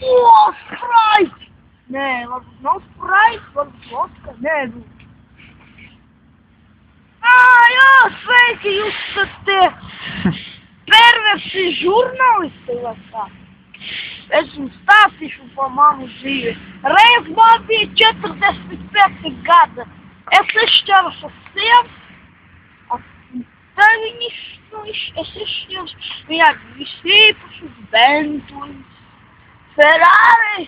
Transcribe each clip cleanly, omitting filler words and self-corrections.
O, Sprite! Nē, varbūt nav Sprite, varbūt vodka, nē, nu. Jā, sveiki, jūs esat tie perversi žurnālisti, vai tā. Es jums stāstīšu par manu dzīvi. Reiz man bija 45 gada. Es izšķēros ar sievu. Es izšķēros, viņā visu īpašus Bentley's, Ferrari,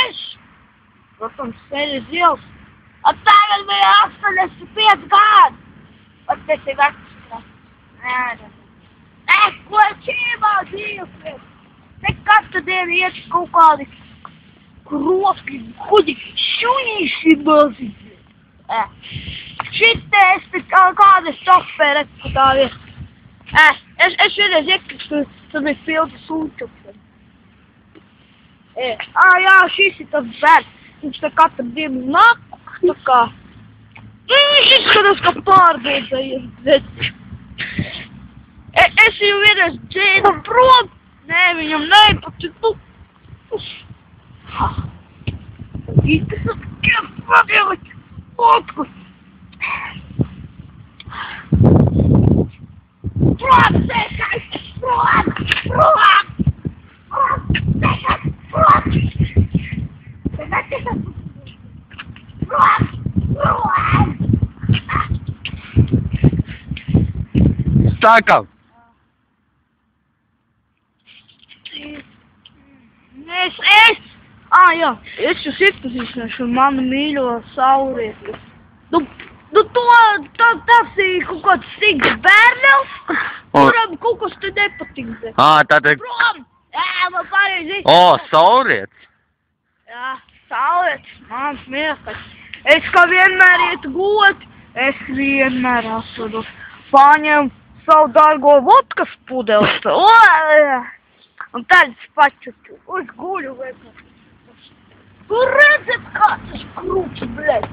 es, protams, ceļu zils. Tagad bija 85 gadi. Tas ir vecs. Ko čībā dzīves? Te katru dienu iet kaut kādi kroski, kuģi, šunīši maziņi. Šitte es te kāda šofēra, ko tā vies. Es vienreiz iekristu, tad bija pildi sūčuks. Jā, šis ir tas bērns. Viņš te katru dienu nāk, tā kā. Viņš izskatās, kā pārdēdājies, bet. Es jau vienreiz dzēnu prom. Nē, viņam nepatīk, nu. Tas ir padelit vodku. Prom, sekais, prom. Sākam! Jā, es jūs iepazīstināšu manu mīļo saurieti. Tas ir kaut kāds sīgs bērnels, kuram kaut kas te nepatīk. Tātad... Prom! Man pareizi. Sauriets! Jā, sauriets, mans mīļākais. Es kā vienmēr iet gulēt, es vienmēr atvedu. Paņem savu dārgo vodkas pudeles. Un tad es paču uz guļu vienkārši. Tur redzat, kāds tas krūts, blēd.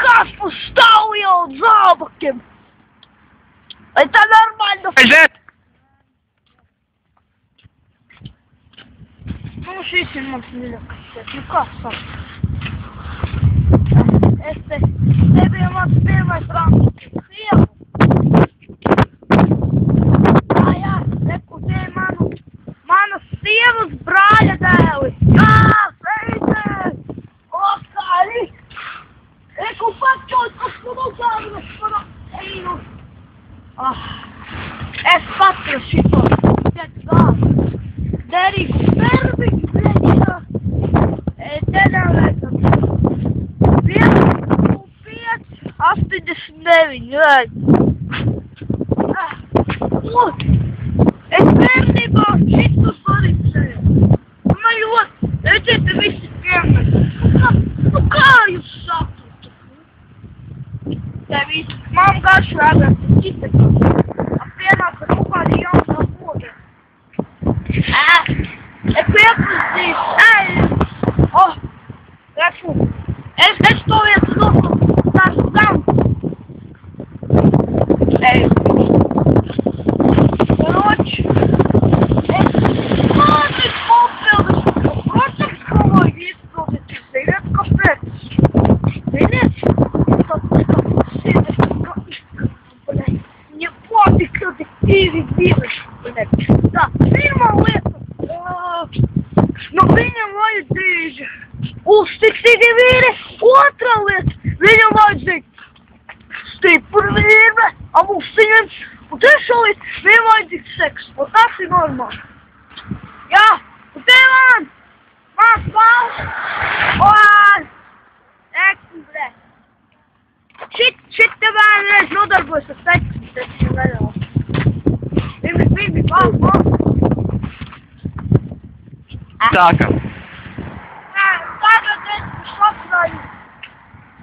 Kas tur stāv jau zābakiem. Vai tā normāli? Aiziet! Šis ir mans mīļākais. Kā saka? Te bija mans pirmais rāms. Sievu. Jā, reku, te ir manu sievas brāļa dēli. Kāri! Reku, pačot, kas nogāvinas mana einu. Es patru šito. Derīgu perbiņu, bleģinā. Te nevētam. 1,5,89. Es bērnībā šitus paricēju. Man ļoti, redziet, visi piemēri. Kā jūs saprotat? Te visi, man garš rādās, citas. Pienāca kaut kādi jaunā bodē. Es piepazīstu. Reku, es to vietu dotu tās gam. Roči. Man ir popildus. Protams, ka vajag izpildīt. Ziniet, kāpēc? Ziniet? Tāpēc, viņa patika divi vīruši. Tā, pirmā lieta. Viņam vajadzīgi uzticīgi vīri. Otrā lieta. Viņam vajadzīgi stipri vīri. Amusiņiem. Un trešā lieta. Viņam vajadzīgi seks. Un tas ir normāli. Jā. Un te man. Mans pals. Eksim, bre. Šit te vēlreiz nodarbojas ar seksu. Tas ir nedaudz. Viņi pals. Sākam! Tagad es saprāju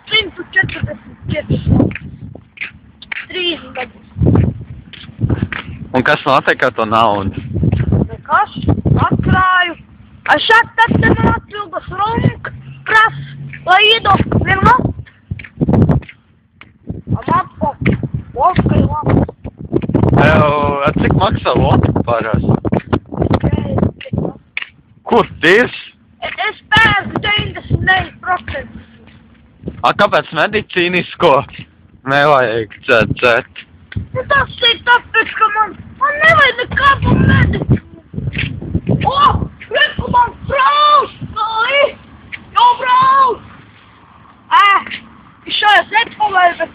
145 3 gadus. Un kas notiek ar to naudu? Nekas, atkrāju. Šādi tad te man atvildas runka, pras, lai iedod vienu mat. Mat, vodka ir labi. Cik maksā vodka parasti? Kur tīrs? Es pērku 99%. Kāpēc medicīnisko nevajag dzert? Nu, tas ir tāpēc, ka man nevajag nekādu medicīnu. O! Reku man brauc! Jau brauc! Šajās nepavēju, bet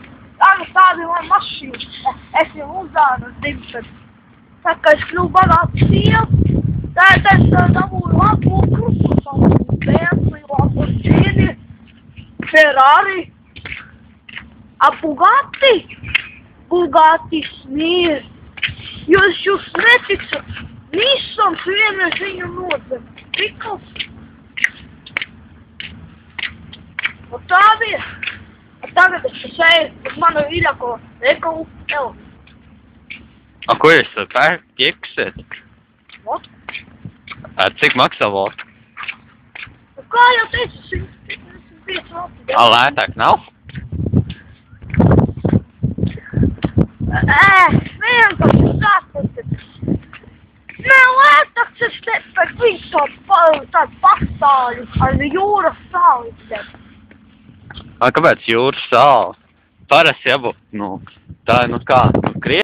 tādi man mašīna. Es jau uzdānu uz 200. Tā kā es kļuvu bagāts sieva, tad es dabūju labu krustu, Bentley, Lamborghini, Ferrari, Bugatti smīri. Jūs neticat, Nissans vienreiz viņu nodzem. Pikls. Un tā bija. Tagad es eju uz manu vīļāko veikalu Elvis. Ko jūs pērk? Ķekset? What? Cik maksā vodka? Kā jau teicu, 105 valsts. Lētāk nav? Vienkārši sākot. Nē, lētāks es nepēc viņu tādu pastāļu ar jūras sāli. Kāpēc jūras sāli? Parasti jābūt, tā kā,